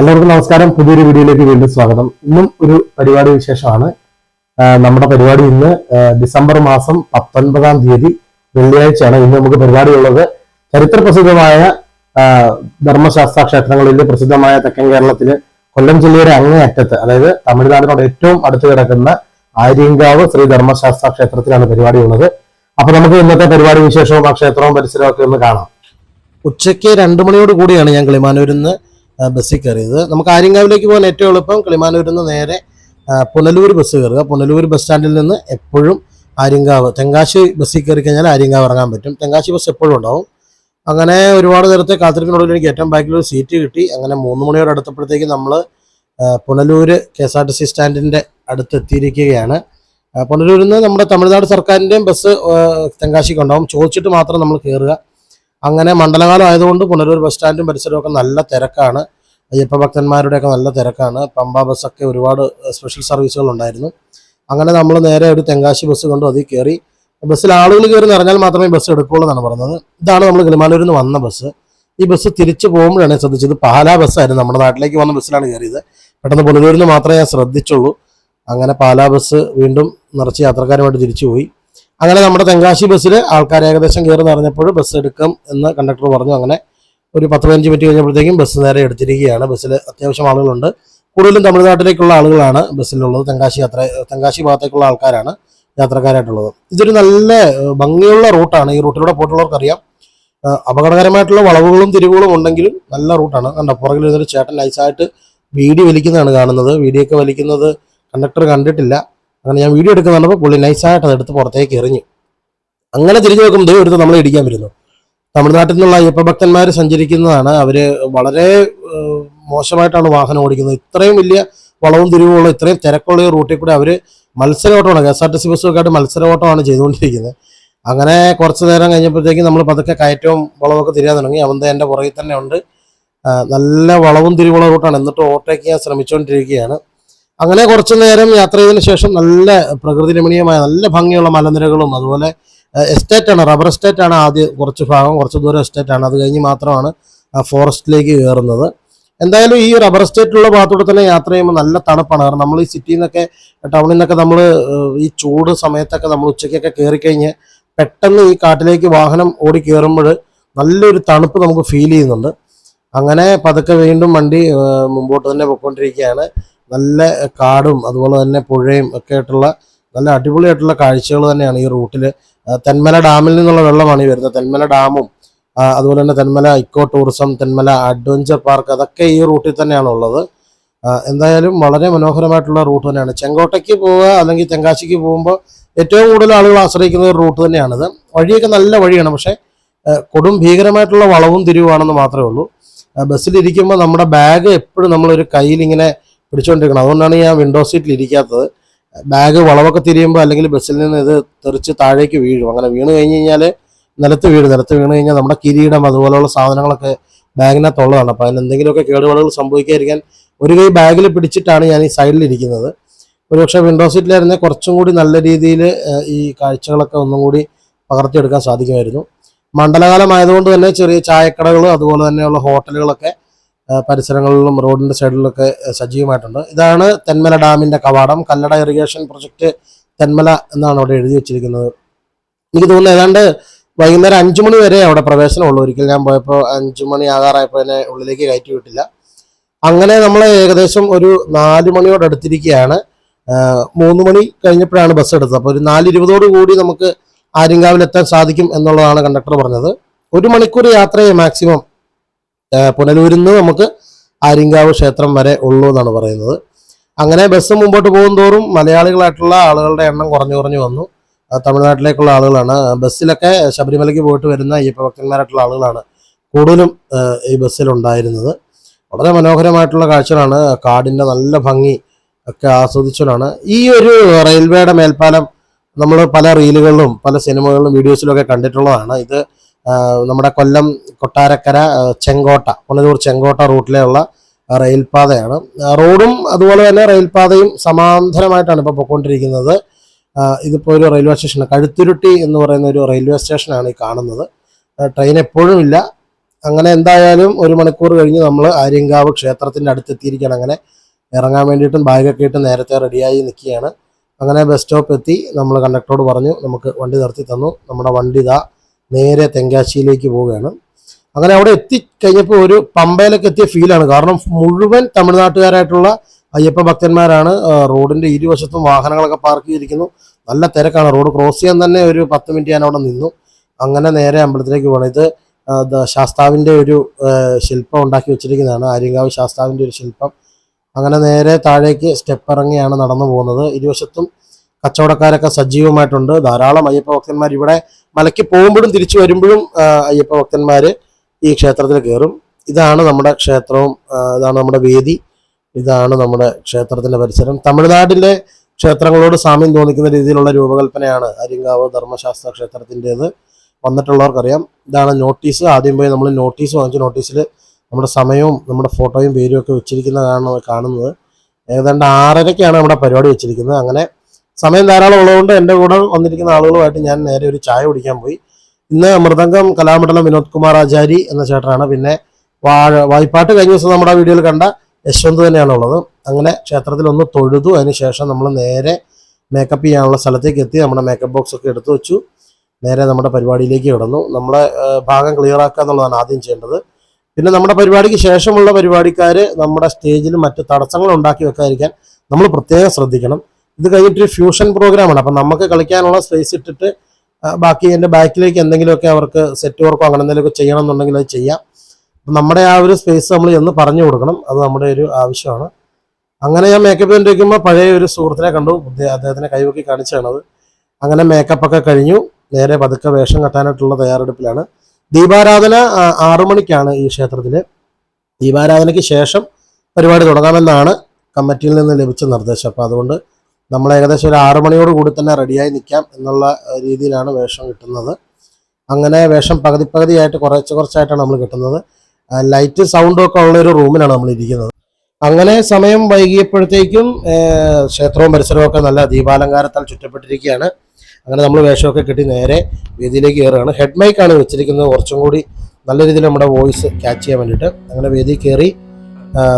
എല്ലാവർക്കും നമസ്കാരം. പുതിയൊരു വീഡിയോയിലേക്ക് വീണ്ടും സ്വാഗതം. ഇന്നും ഒരു പരിപാടി വിശേഷമാണ്. നമ്മുടെ പരിപാടി ഇന്ന് ഡിസംബർ മാസം 19-ാം തീയതി വെള്ളിയാഴ്ചയാണ്. ഇന്ന് നമുക്ക് പരിപാടിയുള്ളത് ചരിത്ര പ്രസിദ്ധമായ ധർമ്മശാസ്ത്ര ക്ഷേത്രങ്ങളിൽ പ്രസിദ്ധമായ തെക്കൻ കേരളത്തില് കൊല്ലം ജില്ലയുടെ അങ്ങേയറ്റത്ത്, അതായത് തമിഴ്നാടിനോട് ഏറ്റവും അടുത്ത് കിടക്കുന്ന ആര്യങ്കാവ് ശ്രീ ധർമ്മശാസ്ത്ര ക്ഷേത്രത്തിലാണ് പരിപാടിയുള്ളത്. അപ്പൊ നമുക്ക് ഇന്നത്തെ പരിപാടി വിശേഷവും ആ ക്ഷേത്രവും പരിസരവും ഒക്കെ ഒന്ന് കാണാം. ഉച്ചയ്ക്ക് 2 മണിയോട് കൂടിയാണ് ഞാൻ കിളിമാനൂരിൽ നിന്ന് ബസ്സിൽ കയറിയത്. നമുക്ക് ആര്യങ്കാവിലേക്ക് പോകാൻ ഏറ്റവും എളുപ്പം കിളിമാനൂരിൽ നിന്ന് നേരെ പുനലൂർ ബസ് കയറുക. പുനലൂർ ബസ് സ്റ്റാൻഡിൽ നിന്ന് എപ്പോഴും ആര്യങ്കാവ് തെങ്കാശി ബസ്സിൽ കയറി കഴിഞ്ഞാൽ ആര്യങ്കാവ് ഇറങ്ങാൻ പറ്റും. തെങ്കാശി ബസ് എപ്പോഴും ഉണ്ടാവും. അങ്ങനെ ഒരുപാട് നേരത്തെ കാത്തിരിപ്പിനുള്ളിൽ എനിക്ക് ഏറ്റവും ബാക്കിൽ ഒരു സീറ്റ് കിട്ടി. അങ്ങനെ 3 മണിയോട് അടുത്തപ്പോഴത്തേക്ക് നമ്മൾ പുനലൂർ KSRTC സ്റ്റാൻഡിൻ്റെ അടുത്തെത്തിയിരിക്കുകയാണ്. പുനലൂരിൽ നിന്ന് നമ്മുടെ തമിഴ്നാട് സർക്കാരിൻ്റെയും ബസ് തെങ്കാശിക്ക് ഉണ്ടാവും. ചോദിച്ചിട്ട് മാത്രം നമ്മൾ കയറുക. അങ്ങനെ മണ്ഡലകാലം ആയതുകൊണ്ട് പുനലൂർ ബസ് സ്റ്റാൻഡും പരിസരമൊക്കെ നല്ല തിരക്കാണ്. അയ്യപ്പ ഭക്തന്മാരുടെയൊക്കെ നല്ല തിരക്കാണ്. പമ്പ ബസ്സൊക്കെ ഒരുപാട് സ്പെഷ്യൽ സർവീസുകൾ ഉണ്ടായിരുന്നു. അങ്ങനെ നമ്മൾ നേരെ ഒരു തെങ്കാശി ബസ് കൊണ്ട് അതിൽ കയറി. ബസ്സിൽ ആളുകൾ കയറി നിറഞ്ഞാൽ മാത്രമേ ബസ് എടുക്കുകയുള്ളൂ എന്നാണ് പറഞ്ഞത്. ഇതാണ് നമ്മൾ കിളിമാനൂരിൽ നിന്ന് വന്ന ബസ്. ഈ ബസ് തിരിച്ചു പോകുമ്പോഴാണ് ശ്രദ്ധിച്ചത് പാലാ ബസ്സായിരുന്നു. നമ്മുടെ നാട്ടിലേക്ക് വന്ന ബസ്സിലാണ് കയറിയത്. പെട്ടെന്ന് പുനലൂരിൽ നിന്ന് മാത്രമേ ഞാൻ ശ്രദ്ധിച്ചുള്ളൂ. അങ്ങനെ പാലാ ബസ് വീണ്ടും നിറച്ച് യാത്രക്കാരുമായിട്ട് തിരിച്ചുപോയി. അങ്ങനെ നമ്മുടെ തെങ്കാശി ബസ്സിൽ ആൾക്കാർ ഏകദേശം കയറി നിറഞ്ഞപ്പോൾ ബസ് എടുക്കും എന്ന് കണ്ടക്ടർ പറഞ്ഞു. അങ്ങനെ ഒരു 10-15 മിനിറ്റ് കഴിഞ്ഞപ്പോഴത്തേക്കും ബസ് നേരെ എടുത്തിരിക്കുകയാണ്. ബസ്സിൽ അത്യാവശ്യം ആളുകളുണ്ട്. കൂടുതലും തമിഴ്നാട്ടിലേക്കുള്ള ആളുകളാണ് ബസ്സിലുള്ളത്. തെങ്കാശി ഭാഗത്തേക്കുള്ള ആൾക്കാരാണ് യാത്രക്കാരായിട്ടുള്ളത്. ഇതൊരു നല്ല ഭംഗിയുള്ള റൂട്ടാണ്. ഈ റൂട്ടിലൂടെ പോയിട്ടുള്ളവർക്കറിയാം. അപകടകരമായിട്ടുള്ള വളവുകളും തിരിവുകളും ഉണ്ടെങ്കിലും നല്ല റൂട്ടാണ്. കണ്ടോ, പുറകിൽ ഇതൊരു ചേട്ടൻ നൈസായിട്ട് വീഡിയോ വലിക്കുന്നതാണ് കാണുന്നത്. വീഡിയോ ഒക്കെ വലിക്കുന്നത് കണ്ടക്ടർ കണ്ടിട്ടില്ല. അങ്ങനെ ഞാൻ വീഡിയോ എടുക്കുന്നുണ്ടപ്പോൾ പുള്ളി നൈസായിട്ട് അതെടുത്ത് പുറത്തേക്ക് എറിഞ്ഞു. അങ്ങനെ തിരിഞ്ഞു നോക്കുമ്പോൾ എടുത്ത് നമ്മളെ ഇടിക്കാൻ വരുന്നു. തമിഴ്നാട്ടിൽ നിന്നുള്ള അയ്യപ്പ ഭക്തന്മാർ സഞ്ചരിക്കുന്നതാണ്. അവർ വളരെ മോശമായിട്ടാണ് വാഹനം ഓടിക്കുന്നത്. ഇത്രയും വലിയ വളവും തിരിവുള്ള ഇത്രയും തിരക്കുള്ള ഈ റൂട്ടിൽ കൂടെ അവർ മത്സര ഓട്ടമാണ്, KSRTC ബസ്സൊക്കെ ആയിട്ട് മത്സര ഓട്ടമാണ് ചെയ്തുകൊണ്ടിരിക്കുന്നത്. അങ്ങനെ കുറച്ച് നേരം കഴിഞ്ഞപ്പോഴത്തേക്കും നമ്മൾ പതുക്കെ കയറ്റവും വളവൊക്കെ തിരിയാൻ തുടങ്ങി. അവന്ത എൻ്റെ പുറകിൽ തന്നെ ഉണ്ട്. നല്ല വളവും തിരിവുള്ള റൂട്ടാണ്. എന്നിട്ട് ഓവർടേക്ക് ചെയ്യാൻ ശ്രമിച്ചുകൊണ്ടിരിക്കുകയാണ്. അങ്ങനെ കുറച്ചു നേരം യാത്ര ചെയ്തതിനു ശേഷം നല്ല പ്രകൃതി രമണീയമായ നല്ല ഭംഗിയുള്ള മലനിരകളും അതുപോലെ എസ്റ്റേറ്റാണ്, റബ്ബർ എസ്റ്റേറ്റാണ്. ആദ്യം കുറച്ച് ദൂരം എസ്റ്റേറ്റാണ്. അത് കഴിഞ്ഞ് മാത്രമാണ് ഫോറസ്റ്റിലേക്ക് കയറുന്നത്. എന്തായാലും ഈ റബ്ബർ എസ്റ്റേറ്റിലുള്ള ഭാഗത്തൂടെ തന്നെ യാത്ര ചെയ്യുമ്പോൾ നല്ല തണുപ്പാണ്. കാരണം നമ്മൾ ഈ സിറ്റിയിൽ നിന്നൊക്കെ ടൗണിൽ നിന്നൊക്കെ നമ്മൾ ഈ ചൂട് സമയത്തൊക്കെ നമ്മൾ ഉച്ചയ്ക്കൊക്കെ കയറിക്കഴിഞ്ഞ് പെട്ടെന്ന് ഈ കാട്ടിലേക്ക് വാഹനം ഓടി കയറുമ്പോൾ നല്ലൊരു തണുപ്പ് നമുക്ക് ഫീൽ ചെയ്യുന്നുണ്ട്. അങ്ങനെ പതുക്കെ വീണ്ടും വണ്ടി മുമ്പോട്ട് തന്നെ പോയിക്കൊണ്ടിരിക്കുകയാണ്. നല്ല കാടും അതുപോലെ തന്നെ പുഴയും ഒക്കെ ആയിട്ടുള്ള നല്ല അടിപൊളിയായിട്ടുള്ള കാഴ്ചകൾ തന്നെയാണ് ഈ റൂട്ടിൽ. തെന്മല ഡാമിൽ നിന്നുള്ള വെള്ളമാണ് ഈ വരുന്നത്. തെന്മല ഡാമും അതുപോലെ തന്നെ Thenmala eco tourism, Thenmala adventure park, അതൊക്കെ ഈ റൂട്ടിൽ തന്നെയാണ് ഉള്ളത്. എന്തായാലും വളരെ മനോഹരമായിട്ടുള്ള റൂട്ട് തന്നെയാണ്. ചെങ്കോട്ടയ്ക്ക് പോവുക അല്ലെങ്കിൽ തെങ്കാശിക്ക് പോകുമ്പോൾ ഏറ്റവും കൂടുതൽ ആളുകൾ ആശ്രയിക്കുന്ന ഒരു റൂട്ട് തന്നെയാണിത്. വഴിയൊക്കെ നല്ല വഴിയാണ്, പക്ഷേ കൊടും ഭീകരമായിട്ടുള്ള വളവും തിരിവുമാണെന്ന് മാത്രമേ ഉള്ളൂ. ബസ്സിലിരിക്കുമ്പോൾ നമ്മുടെ ബാഗ് എപ്പോഴും നമ്മളൊരു കയ്യിലിങ്ങനെ പിടിച്ചുകൊണ്ടിരിക്കണം. അതുകൊണ്ടാണ് ഞാൻ വിൻഡോ സീറ്റിൽ ഇരിക്കാത്തത്. ബാഗ് വളവൊക്കെ തിരിയുമ്പോൾ അല്ലെങ്കിൽ ബസ്സിൽ നിന്ന് ഇത് തെറിച്ച് താഴേക്ക് വീഴും. അങ്ങനെ വീണ് കഴിഞ്ഞ് കഴിഞ്ഞാൽ നിലത്ത് വീണ് കഴിഞ്ഞാൽ നമ്മുടെ കിരീടം അതുപോലെയുള്ള സാധനങ്ങളൊക്കെ ബാഗിനകത്തുള്ളതാണ്. അപ്പോൾ അതിന് എന്തെങ്കിലുമൊക്കെ കേടുപാടുകൾ സംഭവിക്കാതിരിക്കാൻ ഒരു കൈ ബാഗിൽ പിടിച്ചിട്ടാണ് ഞാൻ ഈ സൈഡിലിരിക്കുന്നത്. ഒരുപക്ഷെ വിൻഡോ സീറ്റിലായിരുന്നെങ്കിൽ കുറച്ചും കൂടി നല്ല രീതിയിൽ ഈ കാഴ്ചകളൊക്കെ ഒന്നും കൂടി പകർത്തിയെടുക്കാൻ സാധിക്കുമായിരുന്നു. മണ്ഡലകാലമായതുകൊണ്ട് തന്നെ ചെറിയ ചായക്കടകളും അതുപോലെ തന്നെയുള്ള ഹോട്ടലുകളൊക്കെ പരിസരങ്ങളിലും റോഡിൻ്റെ സൈഡിലൊക്കെ സജീവമായിട്ടുണ്ട്. ഇതാണ് തെന്മല ഡാമിൻ്റെ കവാടം. കല്ലട ഇറിഗേഷൻ പ്രൊജക്റ്റ് തെന്മല എന്നാണ് അവിടെ എഴുതി വെച്ചിരിക്കുന്നത്. എനിക്ക് തോന്നുന്നു ഏതാണ്ട് വൈകുന്നേരം 5 മണി വരെ അവിടെ പ്രവേശനമുള്ളൂ. ഒരിക്കൽ ഞാൻ പോയപ്പോൾ 5 മണി ആകാറായപ്പോൾ എന്നെ ഉള്ളിലേക്ക് കയറ്റി വിട്ടില്ല. അങ്ങനെ നമ്മൾ ഏകദേശം ഒരു 4 മണിയോട് അടുത്തിരിക്കുകയാണ്. 3 മണി കഴിഞ്ഞപ്പോഴാണ് ബസ് എടുത്തത്. അപ്പോൾ ഒരു 4:20 കൂടി നമുക്ക് ആര്യങ്കാവിലെത്താൻ സാധിക്കും എന്നുള്ളതാണ് കണ്ടക്ടർ പറഞ്ഞത്. 1 മണിക്കൂർ യാത്രയെ മാക്സിമം പുനലൂരിൽ നിന്ന് നമുക്ക് ആര്യങ്കാവ് ക്ഷേത്രം വരെ ഉള്ളൂ എന്നാണ് പറയുന്നത്. അങ്ങനെ ബസ് മുമ്പോട്ട് പോകും തോറും മലയാളികളായിട്ടുള്ള ആളുകളുടെ എണ്ണം കുറഞ്ഞു വന്നു. തമിഴ്നാട്ടിലേക്കുള്ള ആളുകളാണ്. ബസ്സിലൊക്കെ ശബരിമലയ്ക്ക് പോയിട്ട് വരുന്ന അയ്യപ്പ ഭക്തന്മാരായിട്ടുള്ള ആളുകളാണ് കൂടുതലും ഈ ബസ്സിലുണ്ടായിരുന്നത്. വളരെ മനോഹരമായിട്ടുള്ള കാഴ്ചകളാണ്. കാടിൻ്റെ നല്ല ഭംഗി ഒക്കെ ആസ്വദിച്ചതാണ്. ഈ ഒരു റെയിൽവേയുടെ മേൽപ്പാലം നമ്മൾ പല റീലുകളിലും പല സിനിമകളിലും വീഡിയോസിലും ഒക്കെ കണ്ടിട്ടുള്ളതാണ്. ഇത് നമ്മുടെ കൊല്ലം കൊട്ടാരക്കര പുനലൂർ ചെങ്കോട്ട റൂട്ടിലുള്ള റെയിൽപാതയാണ്. റോഡും അതുപോലെ തന്നെ റെയിൽപാതയും സമാന്തരമായിട്ടാണ് ഇപ്പോൾ പോയിക്കൊണ്ടിരിക്കുന്നത്. ഇതിപ്പോൾ ഒരു റെയിൽവേ സ്റ്റേഷൻ, കഴുത്തുരുട്ടി എന്ന് പറയുന്ന ഒരു റെയിൽവേ സ്റ്റേഷനാണ് ഈ കാണുന്നത്. ട്രെയിൻ എപ്പോഴും ഇല്ല. അങ്ങനെ എന്തായാലും 1 മണിക്കൂർ കഴിഞ്ഞ് നമ്മൾ ആര്യങ്കാവ് ക്ഷേത്രത്തിൻ്റെ അടുത്തെത്തിയിരിക്കുകയാണ്. അങ്ങനെ ഇറങ്ങാൻ വേണ്ടിയിട്ടും ബാഗൊക്കെ ഇട്ട് നേരത്തെ റെഡിയായി നിൽക്കുകയാണ്. അങ്ങനെ ബസ് സ്റ്റോപ്പ് എത്തി. നമ്മൾ കണ്ടക്ടറോട് പറഞ്ഞു, നമുക്ക് വണ്ടി നിർത്തി തന്നു. നമ്മുടെ വണ്ടി ഇതാ നേരെ തെങ്കാശിയിലേക്ക് പോവുകയാണ്. അങ്ങനെ അവിടെ എത്തിക്കഴിഞ്ഞപ്പോൾ ഒരു പമ്പയിലേക്ക് എത്തിയ ഫീലാണ്. കാരണം മുഴുവൻ തമിഴ്നാട്ടുകാരായിട്ടുള്ള അയ്യപ്പ ഭക്തന്മാരാണ്. റോഡിൻ്റെ ഇരുവശത്തും വാഹനങ്ങളൊക്കെ പാർക്ക് ചെയ്തിരിക്കുന്നു. നല്ല തിരക്കാണ്. റോഡ് ക്രോസ് ചെയ്യാൻ തന്നെ ഒരു 10 മിനിറ്റ് ഞാൻ അവിടെ നിന്നു. അങ്ങനെ നേരെ അമ്പലത്തിലേക്ക് പോകണം. ഇത് ശാസ്താവിൻ്റെ ഒരു ശില്പം ഉണ്ടാക്കി വെച്ചിരിക്കുന്നതാണ്, ആര്യങ്കാവ് ശാസ്താവിൻ്റെ ഒരു ശില്പം. അങ്ങനെ നേരെ താഴേക്ക് സ്റ്റെപ്പ് ഇറങ്ങിയാണ് നടന്നു പോകുന്നത്. ഇരുവശത്തും കച്ചവടക്കാരൊക്കെ സജീവമായിട്ടുണ്ട്. ധാരാളം അയ്യപ്പ ഭക്തന്മാർ ഇവിടെ മലയ്ക്ക് പോകുമ്പോഴും തിരിച്ചു വരുമ്പോഴും അയ്യപ്പ ഭക്തന്മാർ ഈ ക്ഷേത്രത്തിൽ കയറും. ഇതാണ് നമ്മുടെ ക്ഷേത്രവും, ഇതാണ് നമ്മുടെ വേദി, ഇതാണ് നമ്മുടെ ക്ഷേത്രത്തിൻ്റെ പരിസരം. തമിഴ്നാട്ടിലെ ക്ഷേത്രങ്ങളോട് സാമ്യം തോന്നിക്കുന്ന രീതിയിലുള്ള രൂപകൽപ്പനയാണ് ആര്യങ്കാവ് ധർമ്മശാസ്ത്ര ക്ഷേത്രത്തിൻ്റേത്. വന്നിട്ടുള്ളവർക്കറിയാം. ഇതാണ് നോട്ടീസ്. ആദ്യം പോയി നമ്മൾ നോട്ടീസ് വാങ്ങിച്ചു. നോട്ടീസിൽ നമ്മുടെ സമയവും നമ്മുടെ ഫോട്ടോയും പേരും ഒക്കെ വെച്ചിരിക്കുന്നതാണ് കാണുന്നത്. ഏതാണ്ട് 6:30-ക്കാണ് നമ്മുടെ പരിപാടി വെച്ചിരിക്കുന്നത്. അങ്ങനെ സമയം ധാരാളം ഉള്ളതുകൊണ്ട് എൻ്റെ കൂടെ വന്നിരിക്കുന്ന ആളുകളുമായിട്ട് ഞാൻ നേരെ ഒരു ചായ കുടിക്കാൻ പോയി. ഇന്ന് മൃദംഗം കലാമണ്ഡലം വിനോദ് കുമാർ ആചാരി എന്ന ചേട്ടനാണ്. പിന്നെ വായ്പാട്ട് കഴിഞ്ഞ ദിവസം നമ്മുടെ വീഡിയോയിൽ കണ്ട യശ്വന്ത് തന്നെയാണുള്ളത്. അങ്ങനെ ക്ഷേത്രത്തിൽ ഒന്ന് തൊഴുതു. അതിനുശേഷം നമ്മൾ നേരെ മേക്കപ്പ് ചെയ്യാനുള്ള സ്ഥലത്തേക്ക് എത്തി. നമ്മുടെ മേക്കപ്പ് ബോക്സ് ഒക്കെ എടുത്തു വെച്ചു. നേരെ നമ്മുടെ പരിപാടിയിലേക്ക് കിടന്നു. നമ്മളെ ഭാഗം ക്ലിയർ ആക്കുക എന്നുള്ളതാണ് ആദ്യം ചെയ്യേണ്ടത്. പിന്നെ നമ്മുടെ പരിപാടിക്ക് ശേഷമുള്ള പരിപാടിക്കാർ നമ്മുടെ സ്റ്റേജിൽ മറ്റ് തടസ്സങ്ങൾ ഉണ്ടാക്കി വെക്കാതിരിക്കാൻ നമ്മൾ പ്രത്യേകം ശ്രദ്ധിക്കണം. ഇത് കഴിഞ്ഞിട്ടൊരു ഫ്യൂഷൻ പ്രോഗ്രാമാണ്. അപ്പം നമുക്ക് കളിക്കാനുള്ള സ്പേസ് ഇട്ടിട്ട് ബാക്കി എൻ്റെ ബാക്കിലേക്ക് എന്തെങ്കിലുമൊക്കെ അവർക്ക് സെറ്റ് വർക്കോ അങ്ങനെ എന്തെങ്കിലുമൊക്കെ ചെയ്യണം എന്നുണ്ടെങ്കിൽ അത് ചെയ്യാം. നമ്മുടെ ആ ഒരു സ്പേസ് നമ്മൾ എന്ന് പറഞ്ഞു കൊടുക്കണം. അത് നമ്മുടെ ഒരു ആവശ്യമാണ്. അങ്ങനെ ഞാൻ മേക്കപ്പ് ചെയ്തിരിക്കുമ്പോൾ പഴയ ഒരു സുഹൃത്തിനെ കണ്ടു. അദ്ദേഹത്തിനെ കൈവക്കി കാണിച്ചാണത്. അങ്ങനെ മേക്കപ്പൊക്കെ കഴിഞ്ഞു. നേരെ പതുക്കെ വേഷം കെട്ടാനായിട്ടുള്ള തയ്യാറെടുപ്പിലാണ്. ദീപാരാധന 6 മണിക്കാണ് ഈ ക്ഷേത്രത്തിൽ. ദീപാരാധനയ്ക്ക് ശേഷം പരിപാടി തുടങ്ങാമെന്നാണ് കമ്മിറ്റിയിൽ നിന്ന് ലഭിച്ച നിർദ്ദേശം. അപ്പോൾ അതുകൊണ്ട് നമ്മൾ ഏകദേശം ഒരു 6 മണിയോട് കൂടി തന്നെ റെഡിയായി നിൽക്കാം എന്നുള്ള രീതിയിലാണ് വേഷം കിട്ടുന്നത്. അങ്ങനെ വേഷം പകുതിയായിട്ട് കുറച്ചായിട്ടാണ് നമ്മൾ കിട്ടുന്നത്. ലൈറ്റ് സൗണ്ടും ഒക്കെ ഉള്ളൊരു റൂമിലാണ് നമ്മൾ ഇരിക്കുന്നത്. അങ്ങനെ സമയം വൈകിയപ്പോഴത്തേക്കും ക്ഷേത്രവും പരിസരവും ഒക്കെ നല്ല ദീപാലങ്കാരത്താൽ ചുറ്റപ്പെട്ടിരിക്കുകയാണ്. അങ്ങനെ നമ്മൾ വേഷമൊക്കെ കെട്ടി നേരെ വേദിയിലേക്ക് കയറുകയാണ്. ഹെഡ് മൈക്കാണ് വെച്ചിരിക്കുന്നത്, കുറച്ചും കൂടി നല്ല രീതിയിൽ നമ്മുടെ വോയിസ് ക്യാച്ച് ചെയ്യാൻ വേണ്ടിയിട്ട്. അങ്ങനെ വേദി കയറി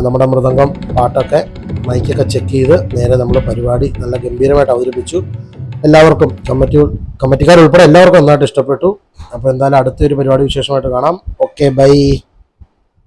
നമ്മുടെ മൃദംഗം പാട്ടൊക്കെ മൈക്കൊക്കെ ചെക്ക് ചെയ്ത് നേരെ നമ്മൾ പരിപാടി നല്ല ഗംഭീരമായിട്ട് അവതരിപ്പിച്ചു. എല്ലാവർക്കും കമ്മിറ്റിക്കാരുൾപ്പെടെ എല്ലാവർക്കും നന്നായിട്ട് ഇഷ്ടപ്പെട്ടു. അപ്പോൾ എന്തായാലും അടുത്തൊരു പരിപാടി വിശേഷമായിട്ട് കാണാം. Okay, by.